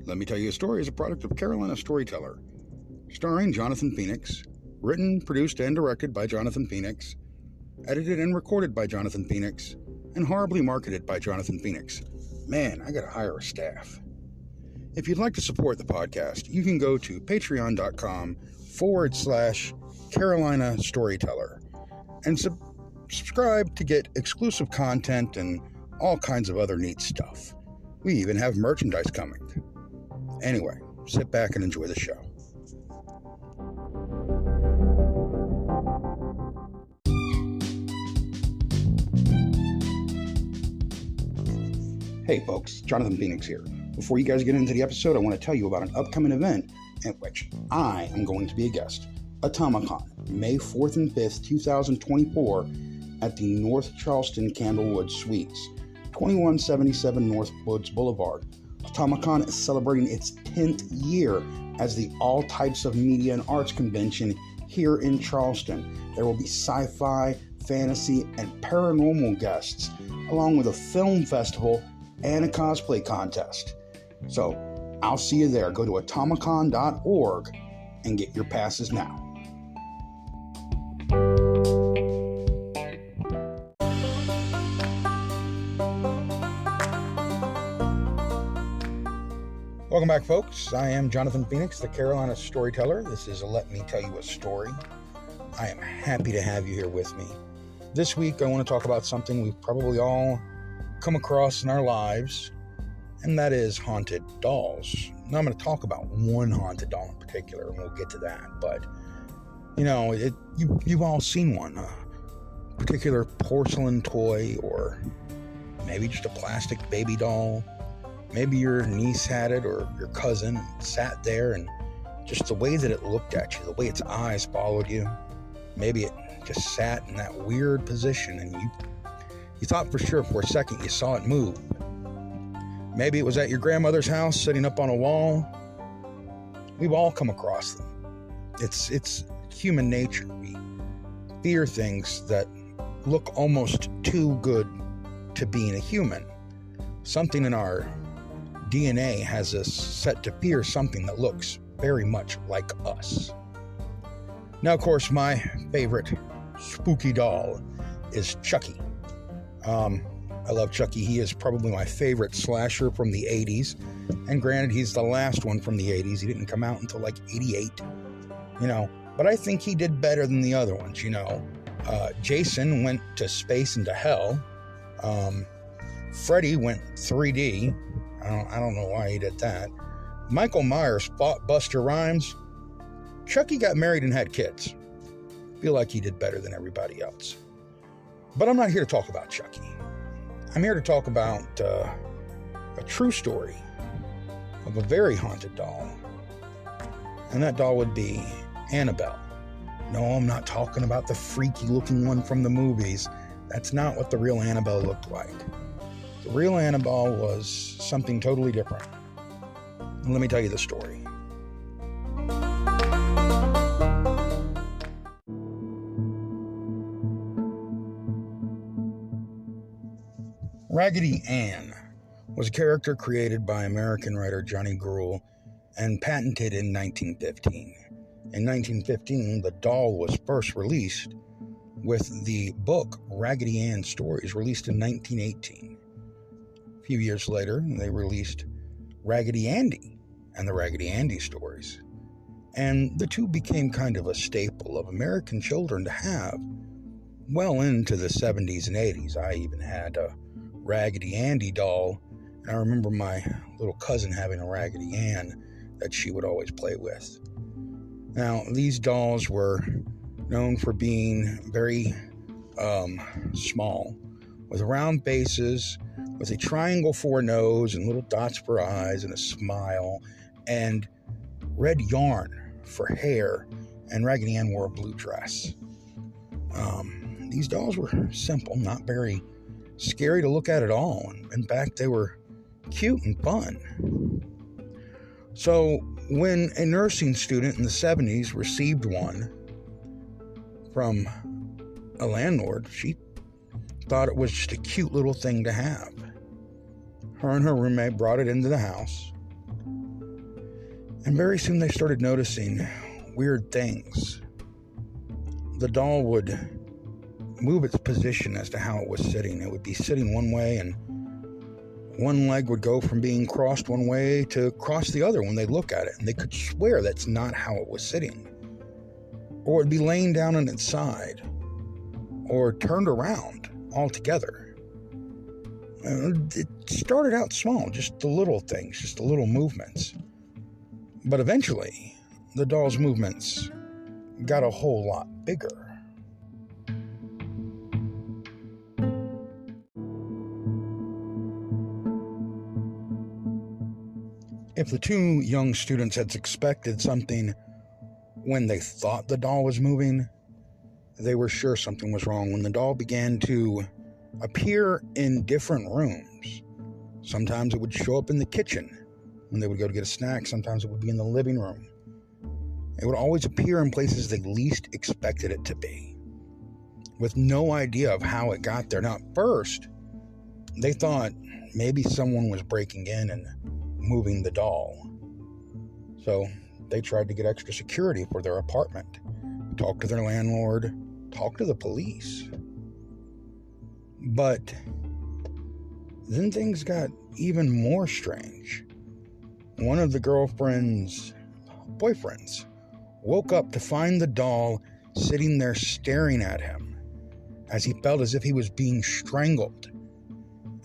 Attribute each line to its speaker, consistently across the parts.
Speaker 1: Let Me Tell You a Story is a product of Carolina Storyteller, starring Jonathan Phoenix, written, produced, and directed by Jonathan Phoenix, edited and recorded by Jonathan Phoenix, and horribly marketed by Jonathan Phoenix. Man, I gotta hire a staff. If you'd like to support the podcast, you can go to patreon.com/Carolina Storyteller and subscribe to get exclusive content and all kinds of other neat stuff. We even have merchandise coming. Anyway, sit back and enjoy the show. Hey folks, Jonathan Phoenix here. Before you guys get into the episode, I want to tell you about an upcoming event at which I am going to be a guest. Atomicon, May 4th and 5th, 2024 at the North Charleston Candlewood Suites, 2177 North Woods Boulevard. Atomicon is celebrating its 10th year as the All Types of Media and Arts convention here in Charleston. There will be sci-fi, fantasy, and paranormal guests, along with a film festival and a cosplay contest. So, I'll see you there. Go to atomicon.org and get your passes now. Welcome back, folks. I am Jonathan Phoenix, the Carolina Storyteller. This is Let Me Tell You a Story. I am happy to have you here with me. This week, I want to talk about something we've probably all come across in our lives, and that is haunted dolls. Now, I'm going to talk about one haunted doll in particular, and we'll get to that. But, you've all seen one, a particular porcelain toy, or maybe just a plastic baby doll. Maybe your niece had it, or your cousin sat there, and just the way that it looked at you, the way its eyes followed you, maybe it just sat in that weird position, and you thought for sure for a second you saw it move. Maybe it was at your grandmother's house sitting up on a wall. We've all come across them. It's human nature. We fear things that look almost too good to being a human. Something in our DNA has us set to fear something that looks very much like us. Now, of course, my favorite spooky doll is Chucky. I love Chucky. He is probably my favorite slasher from the 80s. And granted, he's the last one from the 80s. He didn't come out until like 88. But I think he did better than the other ones, Jason went to space into hell. Freddy went 3D. I don't know why he did that. Michael Myers fought Buster Rhymes. Chucky got married and had kids. Feel like he did better than everybody else. But I'm not here to talk about Chucky. I'm here to talk about a true story of a very haunted doll. And that doll would be Annabelle. No, I'm not talking about the freaky looking one from the movies. That's not what the real Annabelle looked like. The real Annabelle was something totally different. And let me tell you the story. Raggedy Ann was a character created by American writer Johnny Gruelle and patented in 1915. In 1915, the doll was first released with the book Raggedy Ann Stories, released in 1918. A few years later, they released Raggedy Andy and the Raggedy Andy Stories. And the two became kind of a staple of American children to have well into the 70s and 80s. I even had a Raggedy Andy doll, and I remember my little cousin having a Raggedy Ann that she would always play with. Now, these dolls were known for being very small, with round bases, with a triangle for a nose and little dots for eyes and a smile, and red yarn for hair, and Raggedy Ann wore a blue dress. These dolls were simple, not very scary to look at all. In fact, they were cute and fun. So when a nursing student in the 70s received one from a landlord, she thought it was just a cute little thing to have. Her and her roommate brought it into the house, And very soon they started noticing weird things. The doll would move its position as to how it was sitting. It would be sitting one way, and one leg would go from being crossed one way to cross the other when they look at it, and they could swear that's not how it was sitting. Or it would be laying down on its side, or turned around altogether. It started out small, just the little things, just the little movements. But eventually, the doll's movements got a whole lot bigger. If the two young students had expected something when they thought the doll was moving, they were sure something was wrong when the doll began to appear in different rooms. Sometimes it would show up in the kitchen when they would go to get a snack. Sometimes it would be in the living room. It would always appear in places they least expected it to be, with no idea of how it got there. Now, at first, they thought maybe someone was breaking in and moving the doll. So they tried to get extra security for their apartment, talk to their landlord, talk to the police. But then things got even more strange. One of the girlfriend's boyfriends woke up to find the doll sitting there staring at him as he felt as if he was being strangled.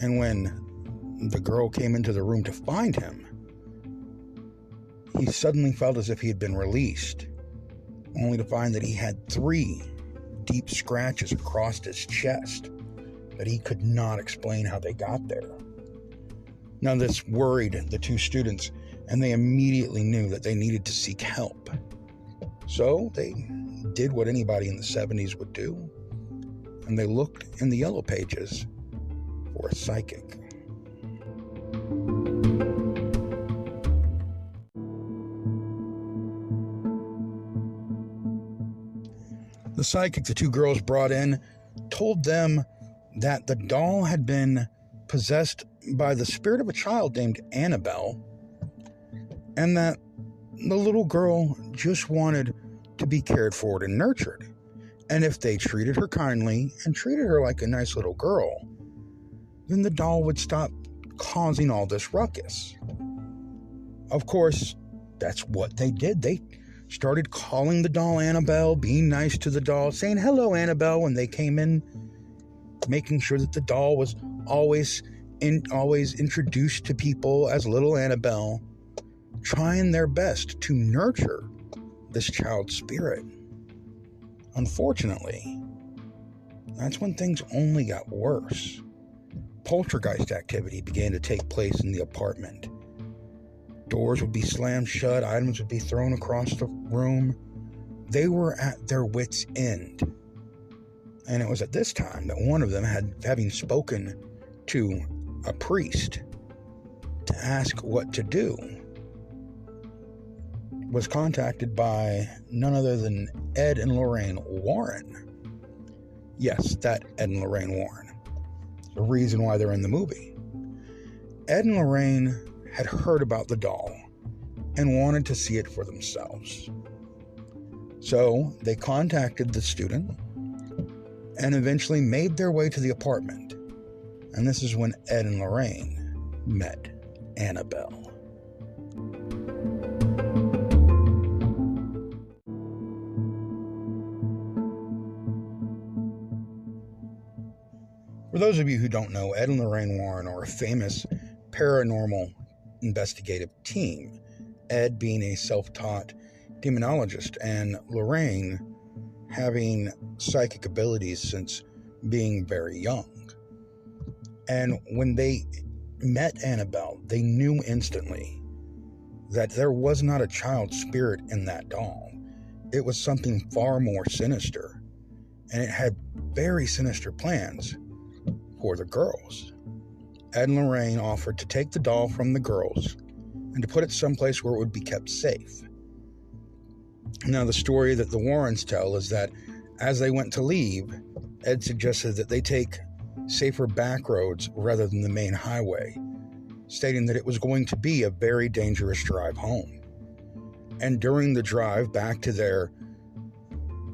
Speaker 1: And when the girl came into the room to find him, he suddenly felt as if he had been released, only to find that he had 3 deep scratches across his chest that he could not explain how they got there. Now, this worried the two students, and they immediately knew that they needed to seek help. So they did what anybody in the 70s would do, and they looked in the yellow pages for a psychic. The psychic the two girls brought in told them that the doll had been possessed by the spirit of a child named Annabelle, and that the little girl just wanted to be cared for and nurtured. And if they treated her kindly and treated her like a nice little girl, then the doll would stop causing all this ruckus. Of course, that's what they did. They started calling the doll Annabelle, being nice to the doll, saying hello, Annabelle, when they came in, making sure that the doll was always introduced to people as little Annabelle, trying their best to nurture this child's spirit. Unfortunately, that's when things only got worse. Poltergeist activity began to take place in the apartment. Doors would be slammed shut, items would be thrown across the room. They were at their wits' end. And it was at this time that one of them, having spoken to a priest to ask what to do, was contacted by none other than Ed and Lorraine Warren. Yes, that Ed and Lorraine Warren. The reason why they're in the movie. Ed and Lorraine had heard about the doll and wanted to see it for themselves. So they contacted the student and eventually made their way to the apartment. And this is when Ed and Lorraine met Annabelle. For those of you who don't know, Ed and Lorraine Warren are a famous paranormal investigative team. Ed being a self-taught demonologist, and Lorraine having psychic abilities since being very young. And when they met Annabelle, they knew instantly that there was not a child spirit in that doll. It was something far more sinister, and it had very sinister plans for the girls. Ed and Lorraine offered to take the doll from the girls and to put it someplace where it would be kept safe. Now, the story that the Warrens tell is that as they went to leave, Ed suggested that they take safer back roads rather than the main highway, stating that it was going to be a very dangerous drive home. And during the drive back to their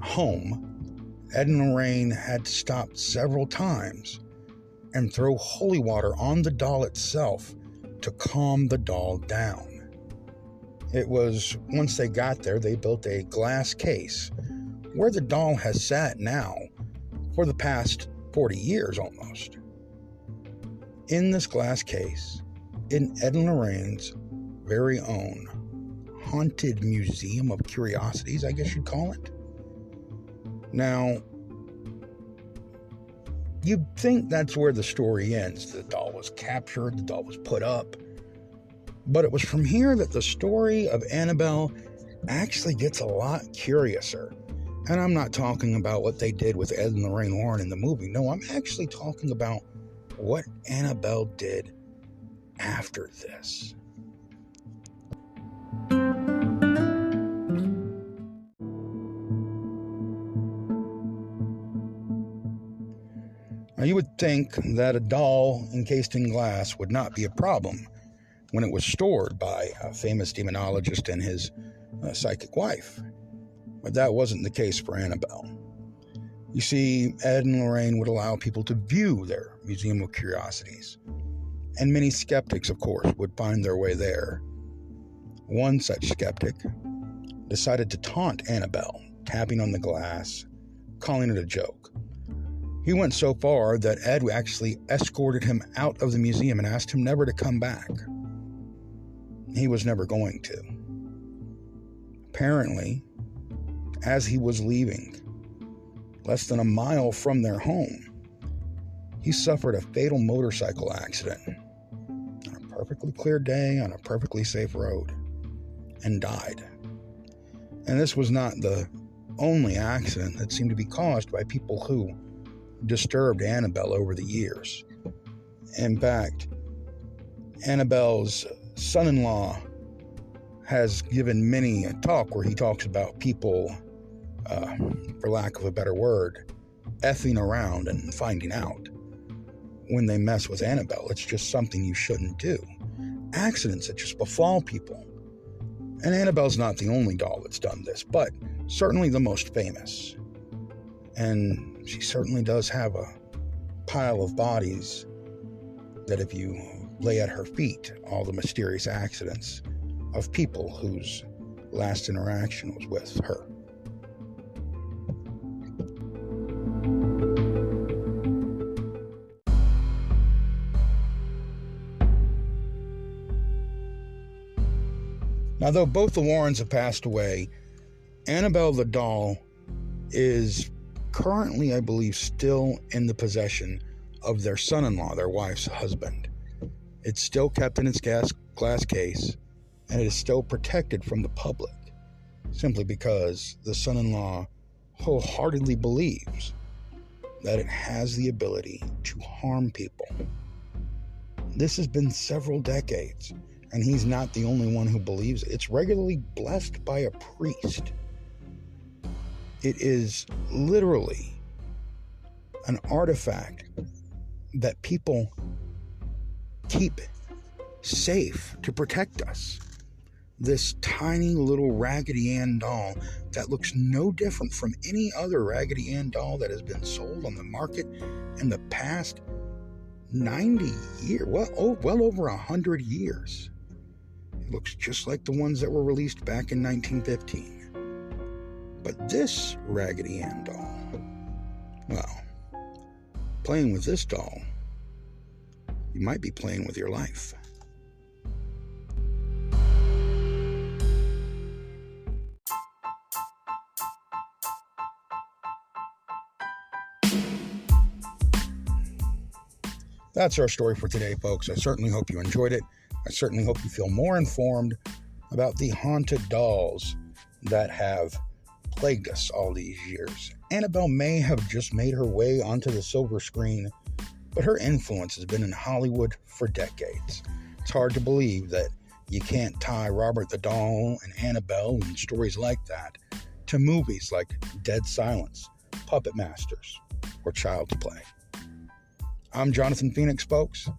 Speaker 1: home, Ed and Lorraine had to stop several times and throw holy water on the doll itself to calm the doll down. It was, once they got there, they built a glass case where the doll has sat now for the past 40 years almost. In this glass case, in Ed and Lorraine's very own haunted museum of curiosities, I guess you'd call it. Now, you'd think that's where the story ends. The doll was captured, the doll was put up. But it was from here that the story of Annabelle actually gets a lot curiouser. And I'm not talking about what they did with Ed and Lorraine Warren in the movie. No, I'm actually talking about what Annabelle did after this. Now, you would think that a doll encased in glass would not be a problem when it was stored by a famous demonologist and his psychic wife. But that wasn't the case for Annabelle. You see, Ed and Lorraine would allow people to view their museum of curiosities, and many skeptics, of course, would find their way there. One such skeptic decided to taunt Annabelle, tapping on the glass, calling it a joke. He went so far that Ed actually escorted him out of the museum and asked him never to come back. He was never going to. Apparently, as he was leaving, less than a mile from their home, he suffered a fatal motorcycle accident on a perfectly clear day on a perfectly safe road and died. And this was not the only accident that seemed to be caused by people who disturbed Annabelle over the years. In fact, Annabelle's son-in-law has given many a talk where he talks about people, for lack of a better word, effing around and finding out when they mess with Annabelle. It's just something you shouldn't do. Accidents that just befall people. And Annabelle's not the only doll that's done this, but certainly the most famous. And she certainly does have a pile of bodies that if you lay at her feet all the mysterious accidents of people whose last interaction was with her. Now, though both the Warrens have passed away, Annabelle the doll is currently, I believe, still in the possession of their son-in-law, their wife's husband. It's still kept in its glass case, and it is still protected from the public, simply because the son-in-law wholeheartedly believes that it has the ability to harm people. This has been several decades, and he's not the only one who believes it. It's regularly blessed by a priest. It is literally an artifact that people keep safe to protect us. This tiny little Raggedy Ann doll that looks no different from any other Raggedy Ann doll that has been sold on the market in the past 90 years, well over 100 years. It looks just like the ones that were released back in 1915. But this Raggedy Ann doll, well, playing with this doll, you might be playing with your life. That's our story for today, folks. I certainly hope you enjoyed it. I certainly hope you feel more informed about the haunted dolls that have plagued us all these years. Annabelle may have just made her way onto the silver screen, but her influence has been in Hollywood for decades. It's hard to believe that you can't tie Robert the Doll and Annabelle and stories like that to movies like Dead Silence, Puppet Masters, or Child's Play. I'm Jonathan Phoenix, folks.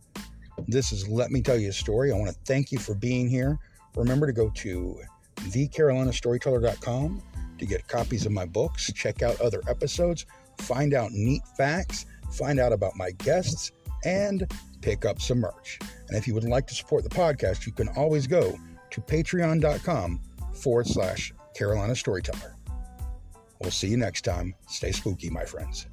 Speaker 1: This is Let Me Tell You a Story. I want to thank you for being here. Remember to go to thecarolinastoryteller.com to get copies of my books, check out other episodes, find out neat facts, find out about my guests, and pick up some merch. And if you would like to support the podcast, you can always go to patreon.com/Carolina Storyteller. We'll see you next time. Stay spooky, my friends.